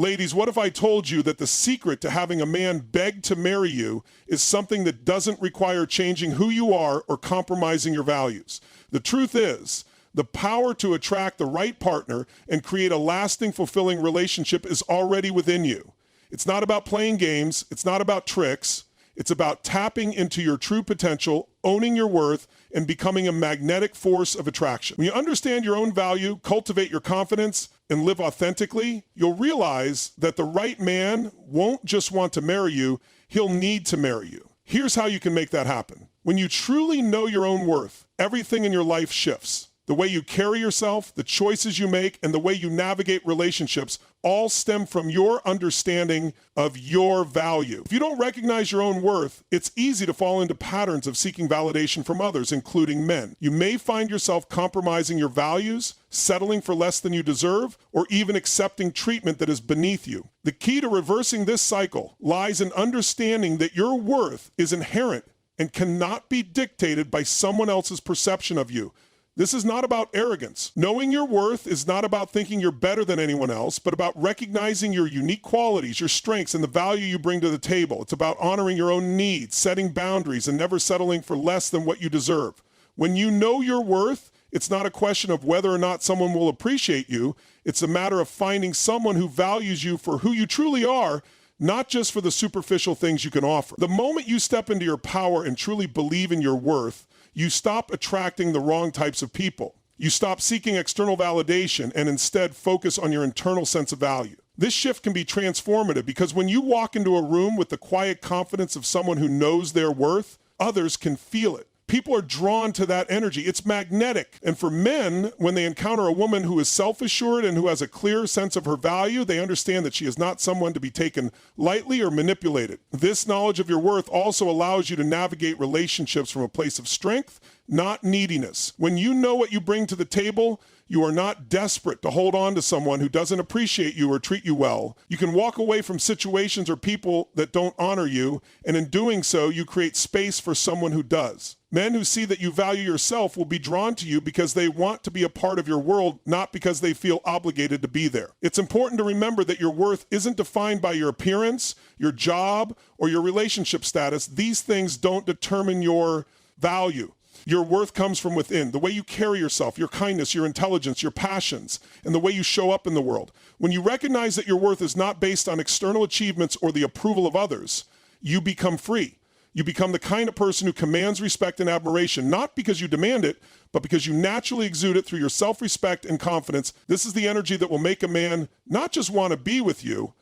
Ladies, what if I told you that the secret to having a man beg to marry you is something that doesn't require changing who you are or compromising your values? The truth is, the power to attract the right partner and create a lasting, fulfilling relationship is already within you. It's not about playing games. It's not about tricks. It's about tapping into your true potential, owning your worth, and becoming a magnetic force of attraction. When you understand your own value, cultivate your confidence, and live authentically, you'll realize that the right man won't just want to marry you, he'll need to marry you. Here's how you can make that happen. When you truly know your own worth, everything in your life shifts. The way you carry yourself, the choices you make, and the way you navigate relationships all stem from your understanding of your value. If you don't recognize your own worth, it's easy to fall into patterns of seeking validation from others, including men. You may find yourself compromising your values, settling for less than you deserve, or even accepting treatment that is beneath you. The key to reversing this cycle lies in understanding that your worth is inherent and cannot be dictated by someone else's perception of you. This is not about arrogance. Knowing your worth is not about thinking you're better than anyone else, but about recognizing your unique qualities, your strengths, and the value you bring to the table. It's about honoring your own needs, setting boundaries, and never settling for less than what you deserve. When you know your worth, it's not a question of whether or not someone will appreciate you. It's a matter of finding someone who values you for who you truly are, not just for the superficial things you can offer. The moment you step into your power and truly believe in your worth, you stop attracting the wrong types of people. You stop seeking external validation and instead focus on your internal sense of value. This shift can be transformative because when you walk into a room with the quiet confidence of someone who knows their worth, others can feel it. People are drawn to that energy. It's magnetic. And for men, when they encounter a woman who is self-assured and who has a clear sense of her value, they understand that she is not someone to be taken lightly or manipulated. This knowledge of your worth also allows you to navigate relationships from a place of strength, not neediness. When you know what you bring to the table, you are not desperate to hold on to someone who doesn't appreciate you or treat you well. You can walk away from situations or people that don't honor you, and in doing so, you create space for someone who does. Men who see that you value yourself will be drawn to you because they want to be a part of your world, not because they feel obligated to be there. It's important to remember that your worth isn't defined by your appearance, your job, or your relationship status. These things don't determine your value. Your worth comes from within, the way you carry yourself, your kindness, your intelligence, your passions, and the way you show up in the world. When you recognize that your worth is not based on external achievements or the approval of others, you become free. You become the kind of person who commands respect and admiration, not because you demand it, but because you naturally exude it through your self-respect and confidence. This is the energy that will make a man not just want to be with you,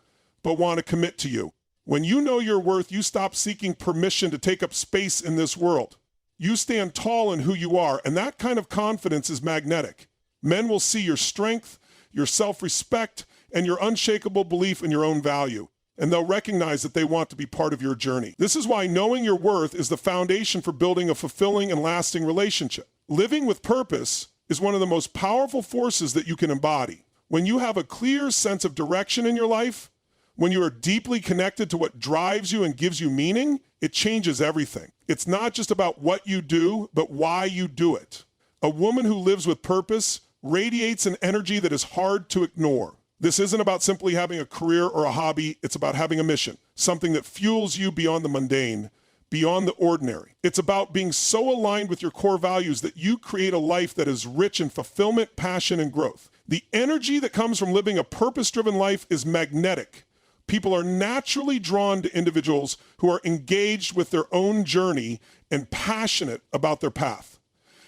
but want to commit to you. When you know your worth, you stop seeking permission to take up space in this world. You stand tall in who you are, and that kind of confidence is magnetic. Men will see your strength, your self-respect, and your unshakable belief in your own value, and they'll recognize that they want to be part of your journey. This is why knowing your worth is the foundation for building a fulfilling and lasting relationship. Living with purpose is one of the most powerful forces that you can embody. When you have a clear sense of direction in your life, when you are deeply connected to what drives you and gives you meaning, it changes everything. It's not just about what you do, but why you do it. A woman who lives with purpose radiates an energy that is hard to ignore. This isn't about simply having a career or a hobby. It's about having a mission, something that fuels you beyond the mundane, beyond the ordinary. It's about being so aligned with your core values that you create a life that is rich in fulfillment, passion, and growth. The energy that comes from living a purpose-driven life is magnetic. People are naturally drawn to individuals who are engaged with their own journey and passionate about their path.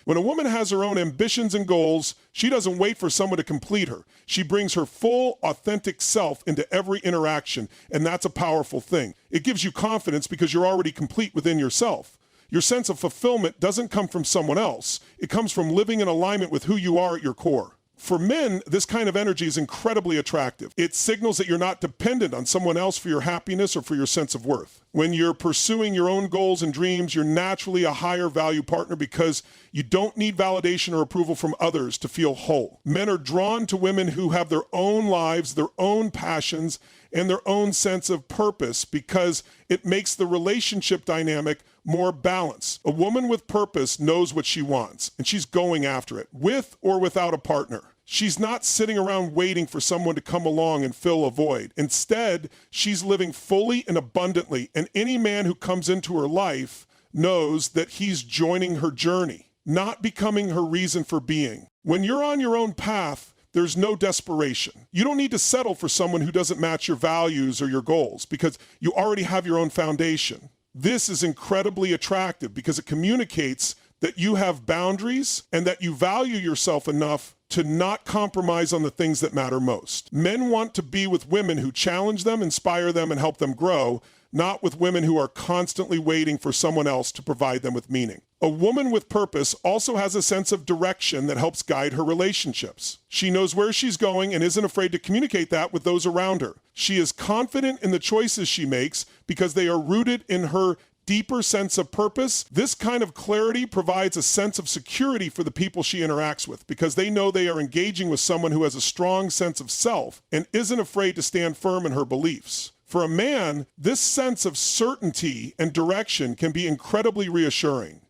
When a woman has her own ambitions and goals, she doesn't wait for someone to complete her. She brings her full, authentic self into every interaction, and that's a powerful thing. It gives you confidence because you're already complete within yourself. Your sense of fulfillment doesn't come from someone else. It comes from living in alignment with who you are at your core. For men, this kind of energy is incredibly attractive. It signals that you're not dependent on someone else for your happiness or for your sense of worth. When you're pursuing your own goals and dreams, you're naturally a higher value partner because you don't need validation or approval from others to feel whole. Men are drawn to women who have their own lives, their own passions, and their own sense of purpose because it makes the relationship dynamic more balanced. A woman with purpose knows what she wants, and she's going after it, with or without a partner. She's not sitting around waiting for someone to come along and fill a void. Instead, she's living fully and abundantly, and any man who comes into her life knows that he's joining her journey, not becoming her reason for being. When you're on your own path, there's no desperation. You don't need to settle for someone who doesn't match your values or your goals because you already have your own foundation. This is incredibly attractive because it communicates that you have boundaries and that you value yourself enough to not compromise on the things that matter most. Men want to be with women who challenge them, inspire them, and help them grow, not with women who are constantly waiting for someone else to provide them with meaning. A woman with purpose also has a sense of direction that helps guide her relationships. She knows where she's going and isn't afraid to communicate that with those around her. She is confident in the choices she makes because they are rooted in her deeper sense of purpose. This kind of clarity provides a sense of security for the people she interacts with because they know they are engaging with someone who has a strong sense of self and isn't afraid to stand firm in her beliefs. For a man, this sense of certainty and direction can be incredibly reassuring.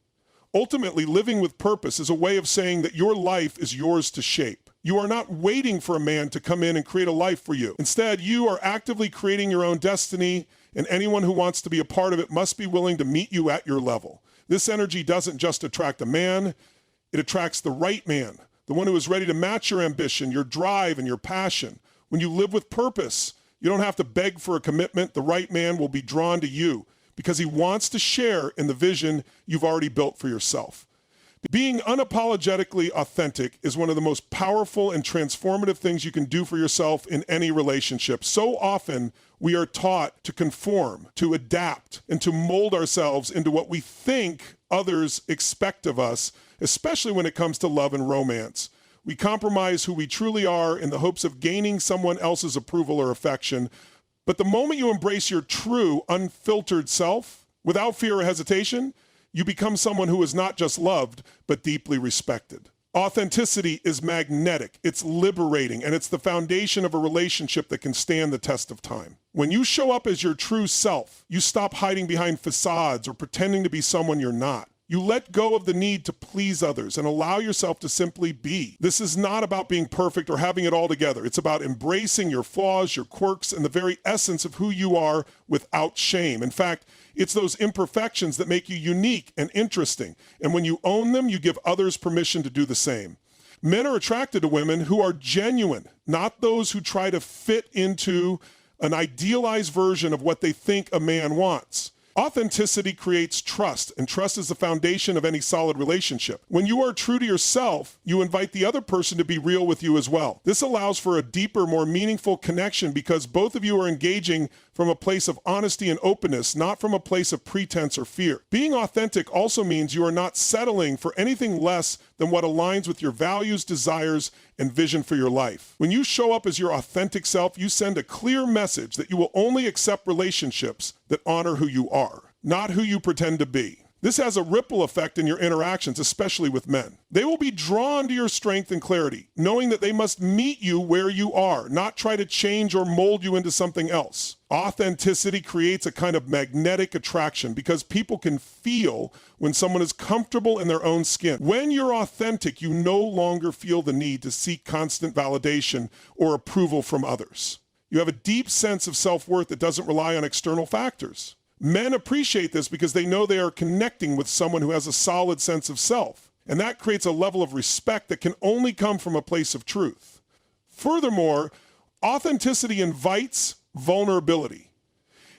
Ultimately, living with purpose is a way of saying that your life is yours to shape. You are not waiting for a man to come in and create a life for you. Instead, you are actively creating your own destiny, and anyone who wants to be a part of it must be willing to meet you at your level. This energy doesn't just attract a man, it attracts the right man, the one who is ready to match your ambition, your drive, and your passion. When you live with purpose, you don't have to beg for a commitment. The right man will be drawn to you because he wants to share in the vision you've already built for yourself. Being unapologetically authentic is one of the most powerful and transformative things you can do for yourself in any relationship. So often, we are taught to conform, to adapt, and to mold ourselves into what we think others expect of us, especially when it comes to love and romance. We compromise who we truly are in the hopes of gaining someone else's approval or affection. But the moment you embrace your true, unfiltered self, without fear or hesitation, you become someone who is not just loved, but deeply respected. Authenticity is magnetic, it's liberating, and it's the foundation of a relationship that can stand the test of time. When you show up as your true self, you stop hiding behind facades or pretending to be someone you're not. You let go of the need to please others and allow yourself to simply be. This is not about being perfect or having it all together. It's about embracing your flaws, your quirks, and the very essence of who you are without shame. In fact, it's those imperfections that make you unique and interesting. And when you own them, you give others permission to do the same. Men are attracted to women who are genuine, not those who try to fit into an idealized version of what they think a man wants. Authenticity creates trust, and trust is the foundation of any solid relationship. When you are true to yourself, you invite the other person to be real with you as well. This allows for a deeper, more meaningful connection because both of you are engaging from a place of honesty and openness, not from a place of pretense or fear. Being authentic also means you are not settling for anything less than what aligns with your values, desires, and vision for your life. When you show up as your authentic self, you send a clear message that you will only accept relationships that honor who you are, not who you pretend to be. This has a ripple effect in your interactions, especially with men. They will be drawn to your strength and clarity, knowing that they must meet you where you are, not try to change or mold you into something else. Authenticity creates a kind of magnetic attraction because people can feel when someone is comfortable in their own skin. When you're authentic, you no longer feel the need to seek constant validation or approval from others. You have a deep sense of self-worth that doesn't rely on external factors. Men appreciate this because they know they are connecting with someone who has a solid sense of self, and that creates a level of respect that can only come from a place of truth. Furthermore, authenticity invites vulnerability.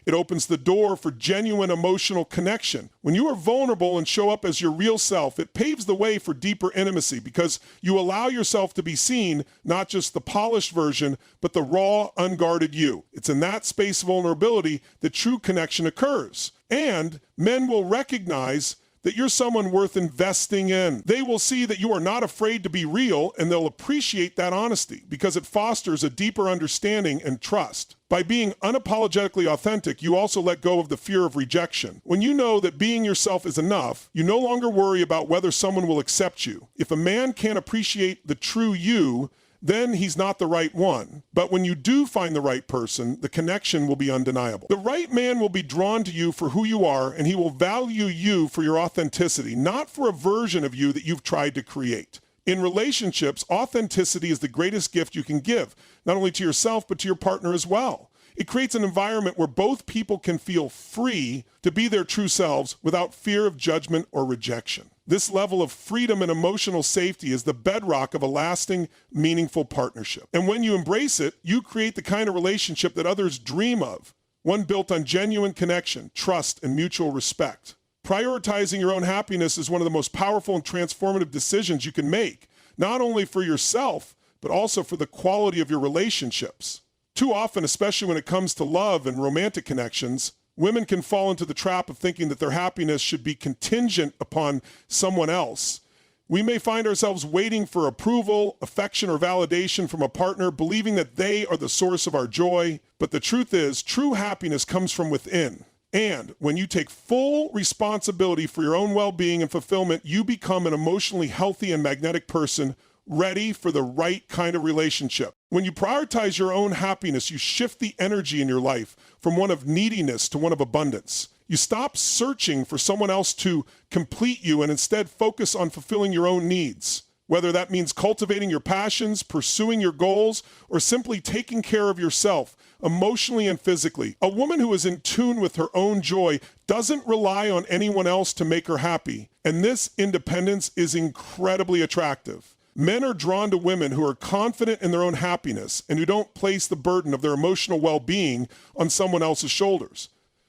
It opens the door for genuine emotional connection. When you are vulnerable and show up as your real self, it paves the way for deeper intimacy because you allow yourself to be seen, not just the polished version, but the raw, unguarded you. It's in that space of vulnerability that true connection occurs. And men will recognize that you're someone worth investing in. They will see that you are not afraid to be real, and they'll appreciate that honesty because it fosters a deeper understanding and trust. By being unapologetically authentic, you also let go of the fear of rejection. When you know that being yourself is enough, you no longer worry about whether someone will accept you. If a man can't appreciate the true you, then he's not the right one. But when you do find the right person, the connection will be undeniable. The right man will be drawn to you for who you are, and he will value you for your authenticity, not for a version of you that you've tried to create. In relationships, authenticity is the greatest gift you can give, not only to yourself, but to your partner as well. It creates an environment where both people can feel free to be their true selves without fear of judgment or rejection. This level of freedom and emotional safety is the bedrock of a lasting, meaningful partnership. And when you embrace it, you create the kind of relationship that others dream of, one built on genuine connection, trust, and mutual respect. Prioritizing your own happiness is one of the most powerful and transformative decisions you can make, not only for yourself, but also for the quality of your relationships. Too often, especially when it comes to love and romantic connections, women can fall into the trap of thinking that their happiness should be contingent upon someone else. We may find ourselves waiting for approval, affection, or validation from a partner, believing that they are the source of our joy. But the truth is, true happiness comes from within. And when you take full responsibility for your own well-being and fulfillment, you become an emotionally healthy and magnetic person, ready for the right kind of relationship. When you prioritize your own happiness, you shift the energy in your life from one of neediness to one of abundance. You stop searching for someone else to complete you and instead focus on fulfilling your own needs. Whether that means cultivating your passions, pursuing your goals, or simply taking care of yourself, emotionally and physically. A woman who is in tune with her own joy doesn't rely on anyone else to make her happy. And this independence is incredibly attractive. Men are drawn to women who are confident in their own happiness and who don't place the burden of their emotional well-being on someone else's shoulders.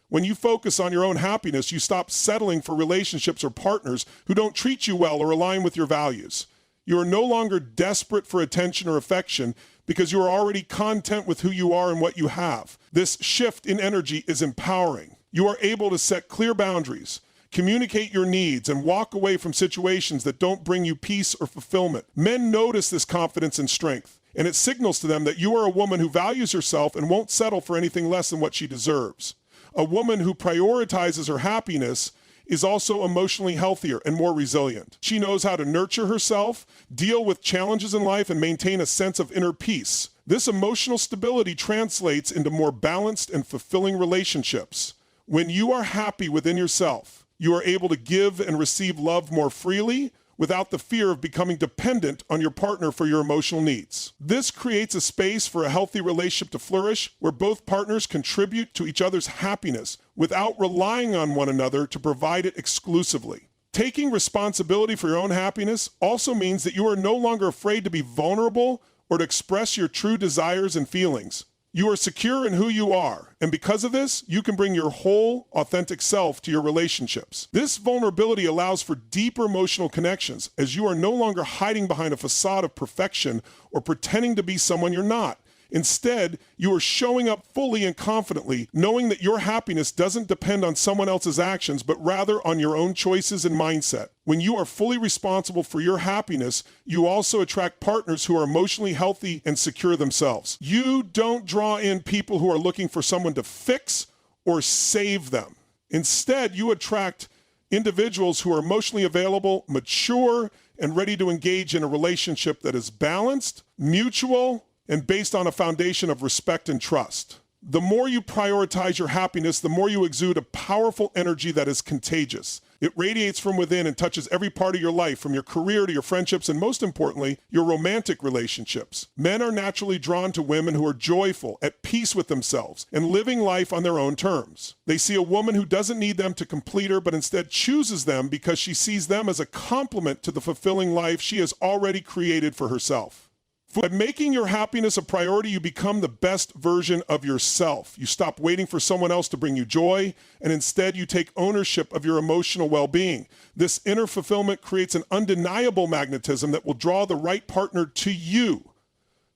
When you focus on your own happiness, you stop settling for relationships or partners who don't treat you well or align with your values. You are no longer desperate for attention or affection because you are already content with who you are and what you have. This shift in energy is empowering. You are able to set clear boundaries, communicate your needs, and walk away from situations that don't bring you peace or fulfillment. Men notice this confidence and strength, and it signals to them that you are a woman who values herself and won't settle for anything less than what she deserves. A woman who prioritizes her happiness is also emotionally healthier and more resilient. She knows how to nurture herself, deal with challenges in life, and maintain a sense of inner peace. This emotional stability translates into more balanced and fulfilling relationships. When you are happy within yourself, you are able to give and receive love more freely without the fear of becoming dependent on your partner for your emotional needs. This creates a space for a healthy relationship to flourish where both partners contribute to each other's happiness without relying on one another to provide it exclusively. Taking responsibility for your own happiness also means that you are no longer afraid to be vulnerable or to express your true desires and feelings. You are secure in who you are, and because of this, you can bring your whole, authentic self to your relationships. This vulnerability allows for deeper emotional connections, as you are no longer hiding behind a facade of perfection or pretending to be someone you're not. Instead, you are showing up fully and confidently, knowing that your happiness doesn't depend on someone else's actions, but rather on your own choices and mindset. When you are fully responsible for your happiness, you also attract partners who are emotionally healthy and secure themselves. You don't draw in people who are looking for someone to fix or save them. Instead, you attract individuals who are emotionally available, mature, and ready to engage in a relationship that is balanced, mutual, and based on a foundation of respect and trust. The more you prioritize your happiness, the more you exude a powerful energy that is contagious. It radiates from within and touches every part of your life, from your career to your friendships, and most importantly, your romantic relationships. Men are naturally drawn to women who are joyful, at peace with themselves, and living life on their own terms. They see a woman who doesn't need them to complete her, but instead chooses them because she sees them as a complement to the fulfilling life she has already created for herself. By making your happiness a priority, you become the best version of yourself. You stop waiting for someone else to bring you joy, and instead you take ownership of your emotional well-being. This inner fulfillment creates an undeniable magnetism that will draw the right partner to you,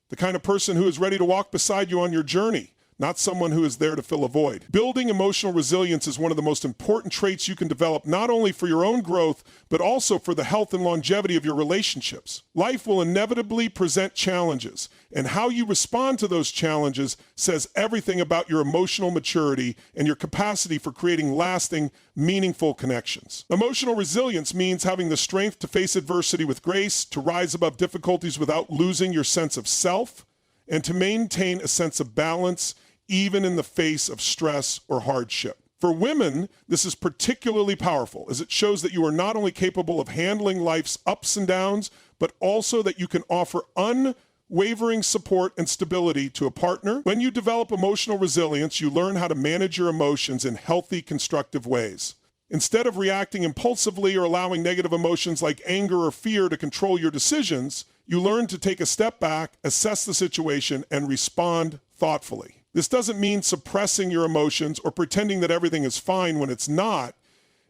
the kind of person who is ready to walk beside you on your journey, not someone who is there to fill a void. Building emotional resilience is one of the most important traits you can develop, not only for your own growth, but also for the health and longevity of your relationships. Life will inevitably present challenges, and how you respond to those challenges says everything about your emotional maturity and your capacity for creating lasting, meaningful connections. Emotional resilience means having the strength to face adversity with grace, to rise above difficulties without losing your sense of self, and to maintain a sense of balance even in the face of stress or hardship. For women, this is particularly powerful, as it shows that you are not only capable of handling life's ups and downs, but also that you can offer unwavering support and stability to a partner. When you develop emotional resilience, you learn how to manage your emotions in healthy, constructive ways. Instead of reacting impulsively or allowing negative emotions like anger or fear to control your decisions, you learn to take a step back, assess the situation, and respond thoughtfully. This doesn't mean suppressing your emotions or pretending that everything is fine when it's not.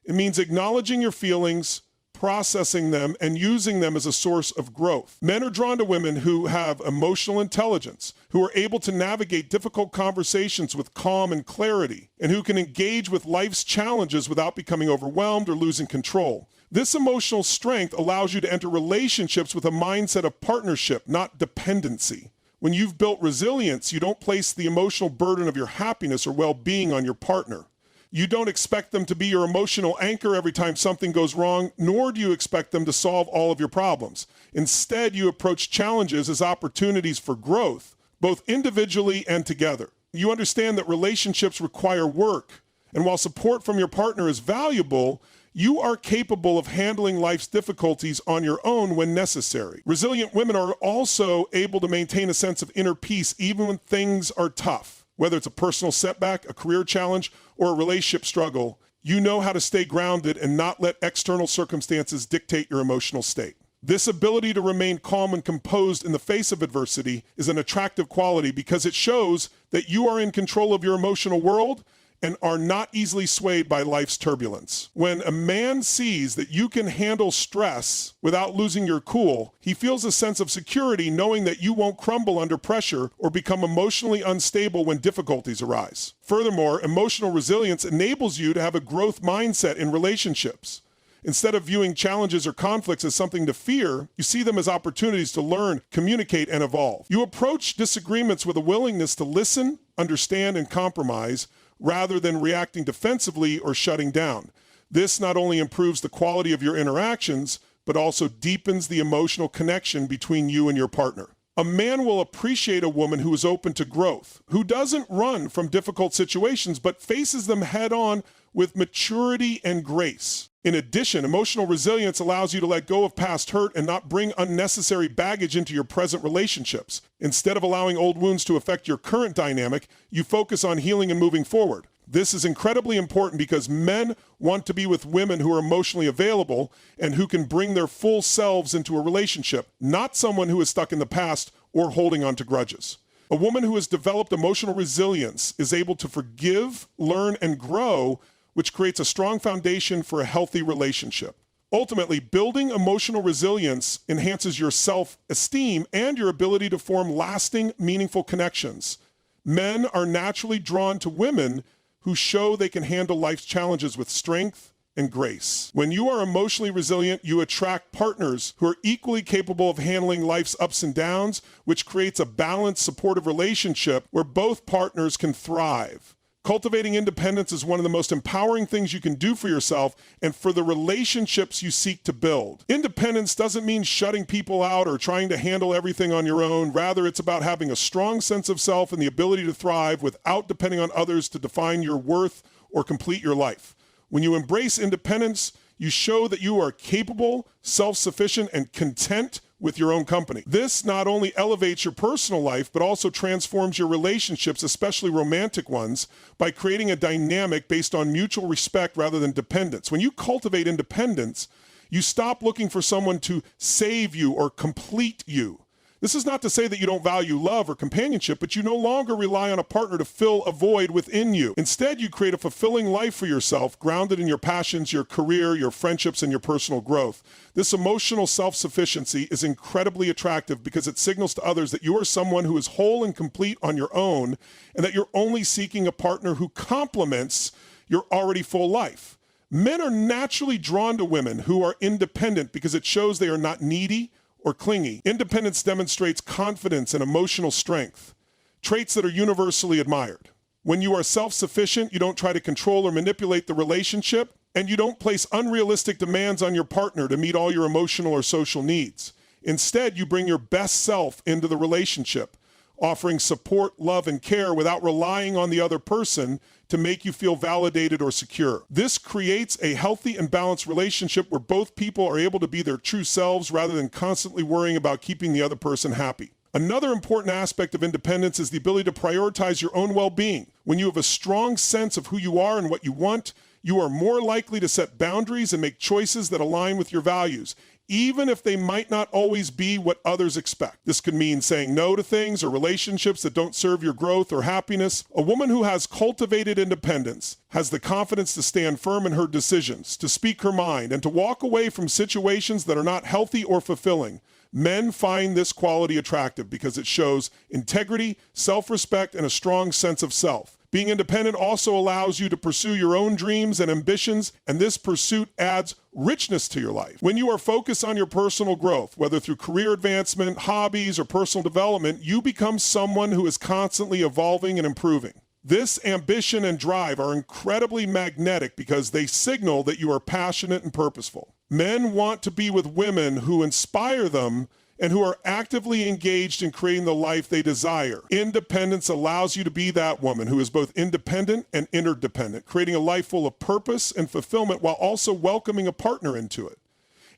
It means acknowledging your feelings, processing them, and using them as a source of growth. Men are drawn to women who have emotional intelligence, who are able to navigate difficult conversations with calm and clarity, and who can engage with life's challenges without becoming overwhelmed or losing control. This emotional strength allows you to enter relationships with a mindset of partnership, not dependency. When you've built resilience, you don't place the emotional burden of your happiness or well-being on your partner. You don't expect them to be your emotional anchor every time something goes wrong, nor do you expect them to solve all of your problems. Instead, you approach challenges as opportunities for growth, both individually and together. You understand that relationships require work, and while support from your partner is valuable, you are capable of handling life's difficulties on your own when necessary. Resilient women are also able to maintain a sense of inner peace even when things are tough. Whether it's a personal setback, a career challenge, or a relationship struggle, you know how to stay grounded and not let external circumstances dictate your emotional state. This ability to remain calm and composed in the face of adversity is an attractive quality because it shows that you are in control of your emotional world and are not easily swayed by life's turbulence. When a man sees that you can handle stress without losing your cool, he feels a sense of security knowing that you won't crumble under pressure or become emotionally unstable when difficulties arise. Furthermore, emotional resilience enables you to have a growth mindset in relationships. Instead of viewing challenges or conflicts as something to fear, you see them as opportunities to learn, communicate, and evolve. You approach disagreements with a willingness to listen, understand, and compromise, rather than reacting defensively or shutting down. This not only improves the quality of your interactions, but also deepens the emotional connection between you and your partner. A man will appreciate a woman who is open to growth, who doesn't run from difficult situations, but faces them head on with maturity and grace. In addition, emotional resilience allows you to let go of past hurt and not bring unnecessary baggage into your present relationships. Instead of allowing old wounds to affect your current dynamic, you focus on healing and moving forward. This is incredibly important because men want to be with women who are emotionally available and who can bring their full selves into a relationship, not someone who is stuck in the past or holding on to grudges. A woman who has developed emotional resilience is able to forgive, learn, and grow, which creates a strong foundation for a healthy relationship. Ultimately, building emotional resilience enhances your self-esteem and your ability to form lasting, meaningful connections. Men are naturally drawn to women who show they can handle life's challenges with strength and grace. When you are emotionally resilient, you attract partners who are equally capable of handling life's ups and downs, which creates a balanced, supportive relationship where both partners can thrive. Cultivating independence is one of the most empowering things you can do for yourself and for the relationships you seek to build. Independence doesn't mean shutting people out or trying to handle everything on your own. Rather, it's about having a strong sense of self and the ability to thrive without depending on others to define your worth or complete your life. When you embrace independence, you show that you are capable, self-sufficient, and content with your own company. This not only elevates your personal life, but also transforms your relationships, especially romantic ones, by creating a dynamic based on mutual respect rather than dependence. When you cultivate independence, you stop looking for someone to save you or complete you. This is not to say that you don't value love or companionship, but you no longer rely on a partner to fill a void within you. Instead, you create a fulfilling life for yourself, grounded in your passions, your career, your friendships, and your personal growth. This emotional self-sufficiency is incredibly attractive because it signals to others that you are someone who is whole and complete on your own, and that you're only seeking a partner who complements your already full life. Men are naturally drawn to women who are independent because it shows they are not needy or clingy. Independence demonstrates confidence and emotional strength, traits that are universally admired. When you are self-sufficient, you don't try to control or manipulate the relationship, and you don't place unrealistic demands on your partner to meet all your emotional or social needs. Instead, you bring your best self into the relationship, offering support, love, and care without relying on the other person to make you feel validated or secure. This creates a healthy and balanced relationship where both people are able to be their true selves rather than constantly worrying about keeping the other person happy. Another important aspect of independence is the ability to prioritize your own well-being. When you have a strong sense of who you are and what you want, you are more likely to set boundaries and make choices that align with your values, even if they might not always be what others expect. This could mean saying no to things or relationships that don't serve your growth or happiness. A woman who has cultivated independence has the confidence to stand firm in her decisions, to speak her mind, and to walk away from situations that are not healthy or fulfilling. Men find this quality attractive because it shows integrity, self-respect, and a strong sense of self. Being independent also allows you to pursue your own dreams and ambitions, and this pursuit adds richness to your life. When you are focused on your personal growth, whether through career advancement, hobbies, or personal development, you become someone who is constantly evolving and improving. This ambition and drive are incredibly magnetic because they signal that you are passionate and purposeful. Men want to be with women who inspire them and who are actively engaged in creating the life they desire. Independence allows you to be that woman who is both independent and interdependent, creating a life full of purpose and fulfillment while also welcoming a partner into it.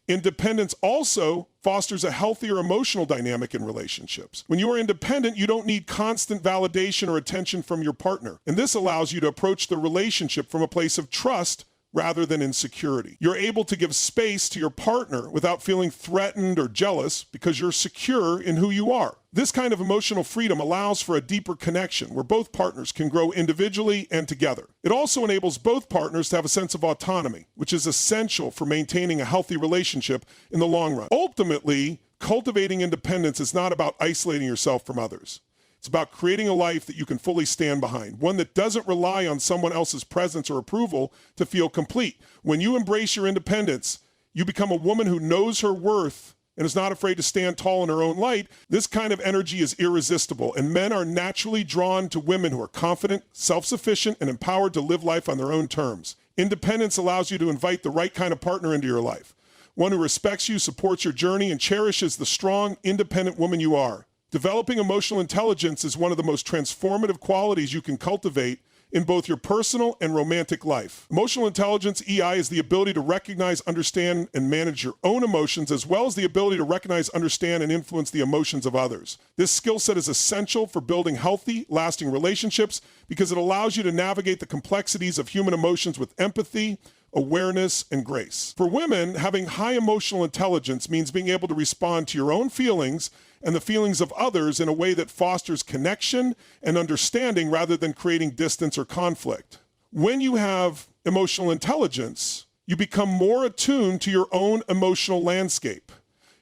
Independence also fosters a healthier emotional dynamic in relationships. When you are independent, you don't need constant validation or attention from your partner, and this allows you to approach the relationship from a place of trust rather than insecurity. You're able to give space to your partner without feeling threatened or jealous because you're secure in who you are. This kind of emotional freedom allows for a deeper connection where both partners can grow individually and together. It also enables both partners to have a sense of autonomy, which is essential for maintaining a healthy relationship in the long run. Ultimately, cultivating independence is not about isolating yourself from others. It's about creating a life that you can fully stand behind, one that doesn't rely on someone else's presence or approval to feel complete. When you embrace your independence, you become a woman who knows her worth and is not afraid to stand tall in her own light. This kind of energy is irresistible, and men are naturally drawn to women who are confident, self-sufficient, and empowered to live life on their own terms. Independence allows you to invite the right kind of partner into your life, one who respects you, supports your journey, and cherishes the strong, independent woman you are. Developing emotional intelligence is one of the most transformative qualities you can cultivate in both your personal and romantic life. Emotional intelligence, EI, is the ability to recognize, understand, and manage your own emotions, as well as the ability to recognize, understand, and influence the emotions of others. This skill set is essential for building healthy, lasting relationships because it allows you to navigate the complexities of human emotions with empathy, awareness, and grace. For women, having high emotional intelligence means being able to respond to your own feelings and the feelings of others in a way that fosters connection and understanding rather than creating distance or conflict. When you have emotional intelligence, you become more attuned to your own emotional landscape.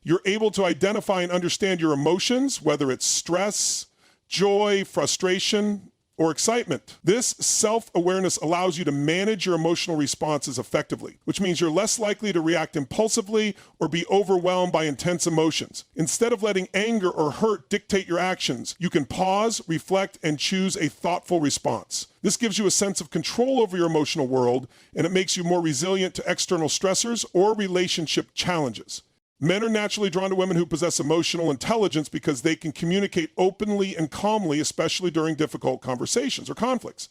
You're able to identify and understand your emotions, whether it's stress, joy, frustration, or excitement. This self-awareness allows you to manage your emotional responses effectively, which means you're less likely to react impulsively or be overwhelmed by intense emotions. Instead of letting anger or hurt dictate your actions, you can pause, reflect, and choose a thoughtful response. This gives you a sense of control over your emotional world, and it makes you more resilient to external stressors or relationship challenges. Men are naturally drawn to women who possess emotional intelligence because they can communicate openly and calmly, especially during difficult conversations or conflicts.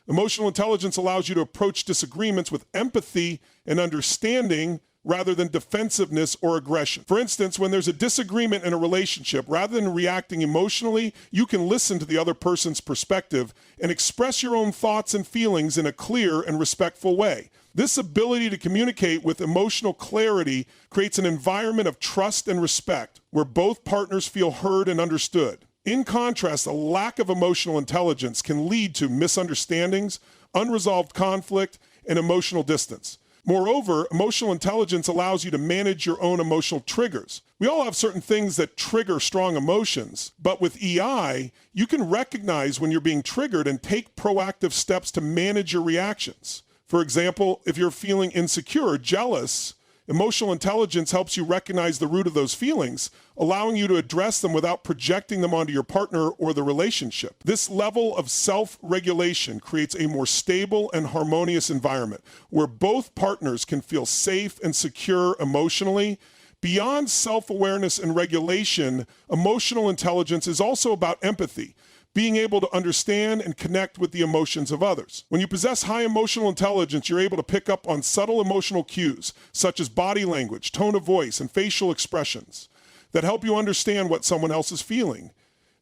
Emotional intelligence allows you to approach disagreements with empathy and understanding rather than defensiveness or aggression. For instance, when there's a disagreement in a relationship, rather than reacting emotionally, you can listen to the other person's perspective and express your own thoughts and feelings in a clear and respectful way. This ability to communicate with emotional clarity creates an environment of trust and respect where both partners feel heard and understood. In contrast, a lack of emotional intelligence can lead to misunderstandings, unresolved conflict, and emotional distance. Moreover, emotional intelligence allows you to manage your own emotional triggers. We all have certain things that trigger strong emotions, but with EI, you can recognize when you're being triggered and take proactive steps to manage your reactions. For example, if you're feeling insecure or jealous, emotional intelligence helps you recognize the root of those feelings, allowing you to address them without projecting them onto your partner or the relationship. This level of self-regulation creates a more stable and harmonious environment where both partners can feel safe and secure emotionally. Beyond self-awareness and regulation, emotional intelligence is also about empathy, being able to understand and connect with the emotions of others. When you possess high emotional intelligence, you're able to pick up on subtle emotional cues, such as body language, tone of voice, and facial expressions, that help you understand what someone else is feeling.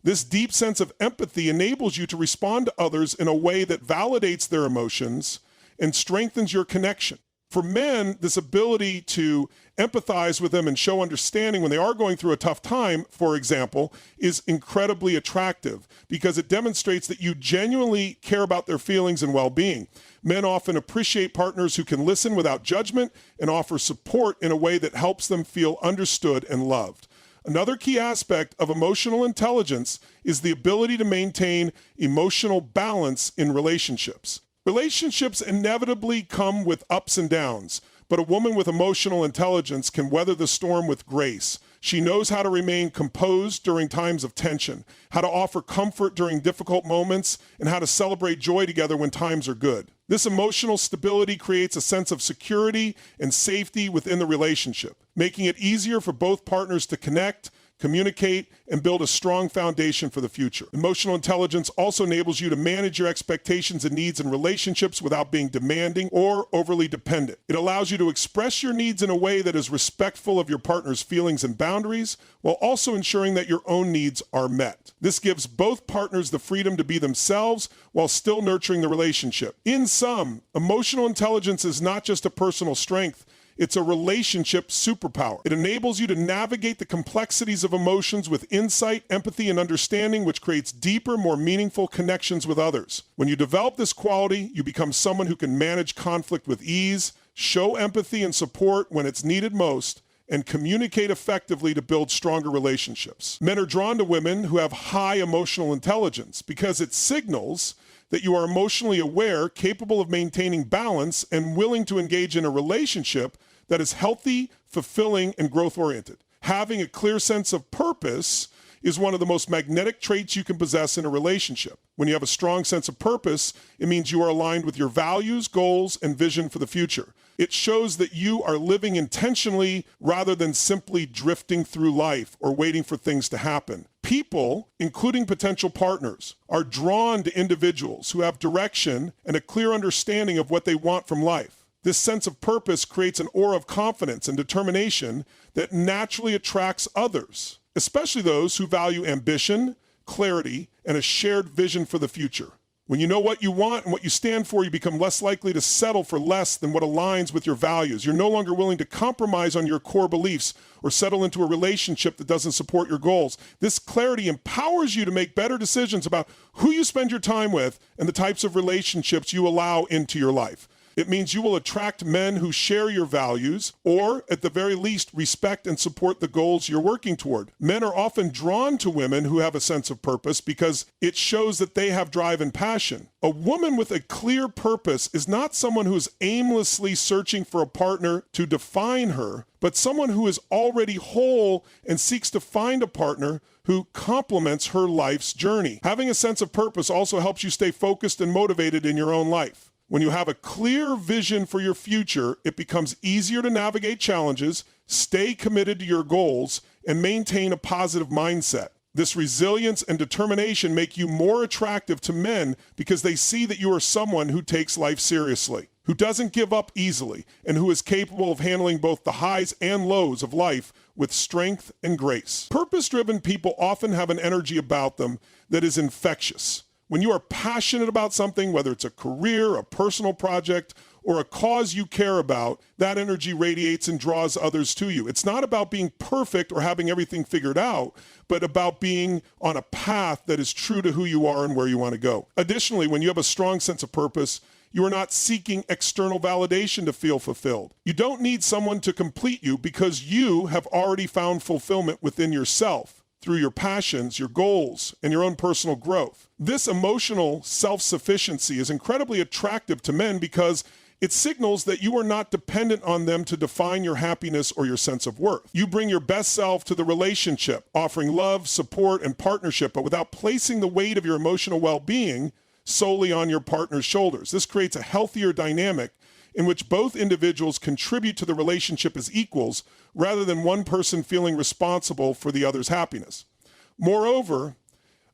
This deep sense of empathy enables you to respond to others in a way that validates their emotions and strengthens your connection. For men, this ability to empathize with them and show understanding when they are going through a tough time, for example, is incredibly attractive because it demonstrates that you genuinely care about their feelings and well-being. Men often appreciate partners who can listen without judgment and offer support in a way that helps them feel understood and loved. Another key aspect of emotional intelligence is the ability to maintain emotional balance in relationships. Relationships inevitably come with ups and downs, but a woman with emotional intelligence can weather the storm with grace. She knows how to remain composed during times of tension, how to offer comfort during difficult moments, and how to celebrate joy together when times are good. This emotional stability creates a sense of security and safety within the relationship, making it easier for both partners to connect, communicate, and build a strong foundation for the future. Emotional intelligence also enables you to manage your expectations and needs in relationships without being demanding or overly dependent. It allows you to express your needs in a way that is respectful of your partner's feelings and boundaries, while also ensuring that your own needs are met. This gives both partners the freedom to be themselves while still nurturing the relationship. In sum, emotional intelligence is not just a personal strength, it's a relationship superpower. It enables you to navigate the complexities of emotions with insight, empathy, and understanding, which creates deeper, more meaningful connections with others. When you develop this quality, you become someone who can manage conflict with ease, show empathy and support when it's needed most, and communicate effectively to build stronger relationships. Men are drawn to women who have high emotional intelligence because it signals that you are emotionally aware, capable of maintaining balance, and willing to engage in a relationship that is healthy, fulfilling, and growth-oriented. Having a clear sense of purpose is one of the most magnetic traits you can possess in a relationship. When you have a strong sense of purpose, it means you are aligned with your values, goals, and vision for the future. It shows that you are living intentionally rather than simply drifting through life or waiting for things to happen. People, including potential partners, are drawn to individuals who have direction and a clear understanding of what they want from life. This sense of purpose creates an aura of confidence and determination that naturally attracts others, especially those who value ambition, clarity, and a shared vision for the future. When you know what you want and what you stand for, you become less likely to settle for less than what aligns with your values. You're no longer willing to compromise on your core beliefs or settle into a relationship that doesn't support your goals. This clarity empowers you to make better decisions about who you spend your time with and the types of relationships you allow into your life. It means you will attract men who share your values or, at the very least, respect and support the goals you're working toward. Men are often drawn to women who have a sense of purpose because it shows that they have drive and passion. A woman with a clear purpose is not someone who is aimlessly searching for a partner to define her, but someone who is already whole and seeks to find a partner who complements her life's journey. Having a sense of purpose also helps you stay focused and motivated in your own life. When you have a clear vision for your future, it becomes easier to navigate challenges, stay committed to your goals, and maintain a positive mindset. This resilience and determination make you more attractive to men because they see that you are someone who takes life seriously, who doesn't give up easily, and who is capable of handling both the highs and lows of life with strength and grace. Purpose-driven people often have an energy about them that is infectious. When you are passionate about something, whether it's a career, a personal project, or a cause you care about, that energy radiates and draws others to you. It's not about being perfect or having everything figured out, but about being on a path that is true to who you are and where you want to go. Additionally, when you have a strong sense of purpose, you are not seeking external validation to feel fulfilled. You don't need someone to complete you because you have already found fulfillment within yourself through your passions, your goals, and your own personal growth. This emotional self-sufficiency is incredibly attractive to men because it signals that you are not dependent on them to define your happiness or your sense of worth. You bring your best self to the relationship, offering love, support, and partnership, but without placing the weight of your emotional well-being solely on your partner's shoulders. This creates a healthier dynamic in which both individuals contribute to the relationship as equals, rather than one person feeling responsible for the other's happiness. Moreover,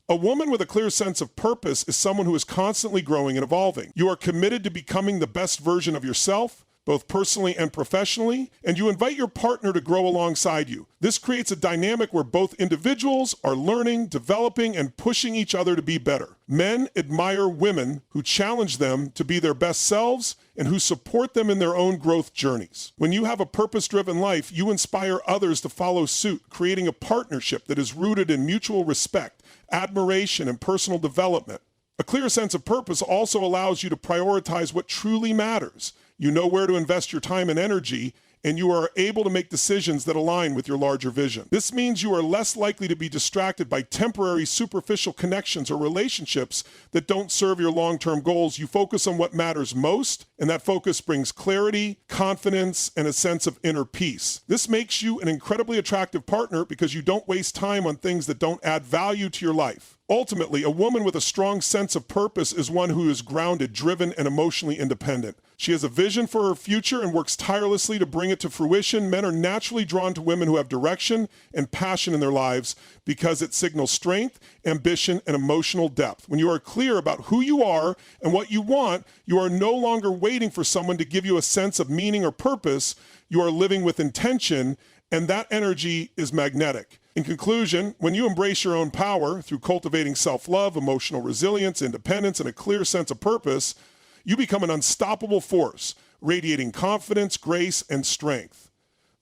a woman with a clear sense of purpose is someone who is constantly growing and evolving. You are committed to becoming the best version of yourself, both personally and professionally, and you invite your partner to grow alongside you. This creates a dynamic where both individuals are learning, developing, and pushing each other to be better. Men admire women who challenge them to be their best selves and who support them in their own growth journeys. When you have a purpose-driven life, you inspire others to follow suit, creating a partnership that is rooted in mutual respect, admiration, and personal development. A clear sense of purpose also allows you to prioritize what truly matters. You know where to invest your time and energy, and you are able to make decisions that align with your larger vision. This means you are less likely to be distracted by temporary, superficial connections or relationships that don't serve your long-term goals. You focus on what matters most, and that focus brings clarity, confidence, and a sense of inner peace. This makes you an incredibly attractive partner because you don't waste time on things that don't add value to your life. Ultimately, a woman with a strong sense of purpose is one who is grounded, driven, and emotionally independent. She has a vision for her future and works tirelessly to bring it to fruition. Men are naturally drawn to women who have direction and passion in their lives because it signals strength, ambition, and emotional depth. When you are clear about who you are and what you want, you are no longer waiting for someone to give you a sense of meaning or purpose. You are living with intention, and that energy is magnetic. In conclusion, when you embrace your own power through cultivating self-love, emotional resilience, independence, and a clear sense of purpose, you become an unstoppable force, radiating confidence, grace, and strength.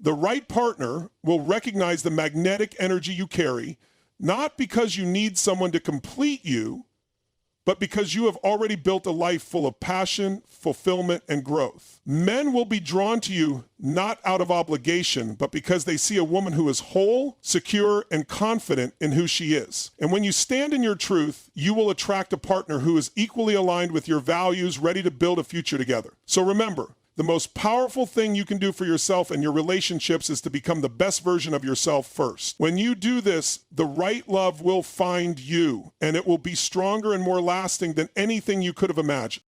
The right partner will recognize the magnetic energy you carry, not because you need someone to complete you, but because you have already built a life full of passion, fulfillment, and growth. Men will be drawn to you not out of obligation, but because they see a woman who is whole, secure, and confident in who she is. And when you stand in your truth, you will attract a partner who is equally aligned with your values, ready to build a future together. So remember, the most powerful thing you can do for yourself and your relationships is to become the best version of yourself first. When you do this, the right love will find you, and it will be stronger and more lasting than anything you could have imagined.